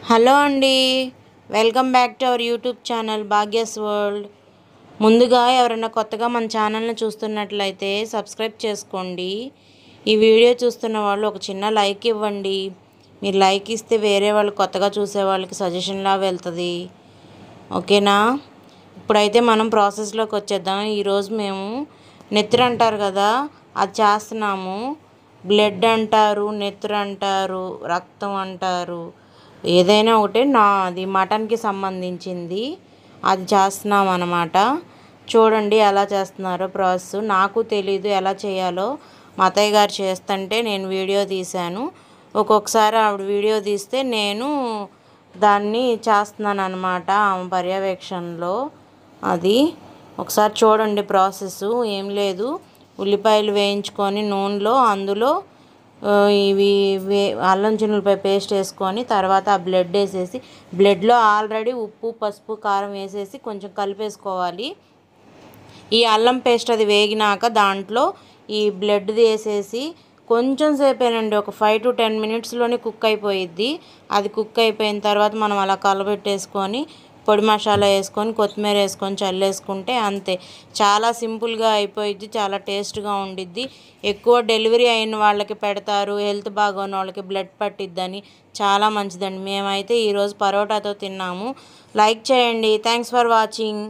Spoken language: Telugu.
హలో అండి, welcome back to our YouTube channel Bhagya's world. ముందుగా ఎవరైనా కొత్తగా మన ఛానల్ని చూస్తున్నట్లయితే సబ్స్క్రైబ్ చేసుకోండి. ఈ వీడియో చూస్తున్న వాళ్ళు ఒక చిన్న లైక్ ఇవ్వండి. మీరు లైక్ ఇస్తే వేరే వాళ్ళు కొత్తగా చూసే వాళ్ళకి సజెషన్లా వెళ్తుంది. ఓకేనా? ఇప్పుడైతే మనం ప్రాసెస్లోకి వచ్చేద్దాం. ఈరోజు మేము నెత్తురు అంటారు కదా, అది చేస్తున్నాము. బ్లడ్ అంటారు, నెత్తురు అంటారు, రక్తం అంటారు, ఏదైనా ఒకటే. అది మటన్కి సంబంధించింది, అది చేస్తున్నాం అన్నమాట. చూడండి ఎలా చేస్తున్నారో ప్రాసెస్. నాకు తెలీదు ఎలా చేయాలో, మా అత్తయ్య గారు చేస్తుంటే నేను వీడియో తీశాను. ఒక్కొక్కసారి ఆవిడ వీడియో తీస్తే నేను దాన్ని చేస్తున్నాను అన్నమాట, ఆమె పర్యవేక్షణలో. అది ఒకసారి చూడండి ప్రాసెస్. ఏం లేదు, ఉల్లిపాయలు వేయించుకొని నూనెలో అందులో ఇవి అల్లం చిన్నులపై పేస్ట్ వేసుకొని తర్వాత ఆ బ్లడ్ వేసేసి, బ్లడ్లో ఆల్రెడీ ఉప్పు పసుపు కారం వేసేసి కొంచెం కలిపేసుకోవాలి. ఈ అల్లం పేస్ట్ అది వేగినాక దాంట్లో ఈ బ్లడ్ది వేసేసి కొంచెం సేపేనండి, ఒక 5 to 10 minutesలోనే కుక్ అయిపోయిద్ది. అది కుక్ అయిపోయిన తర్వాత మనం అలా కలబెట్టేసుకొని పొడి మసాలా వేసుకొని కొత్తిమీర వేసుకొని చల్లేసుకుంటే అంతే. చాలా సింపుల్గా అయిపోయిద్ది, చాలా టేస్ట్గా ఉండిద్ది. ఎక్కువ డెలివరీ అయిన వాళ్ళకి పెడతారు, హెల్త్ బాగోని వాళ్ళకి బ్లడ్ పట్టిద్దని. చాలా మంచిదండి. మేమైతే ఈరోజు పరోటాతో తిన్నాము. లైక్ చేయండి. Thanks for watching.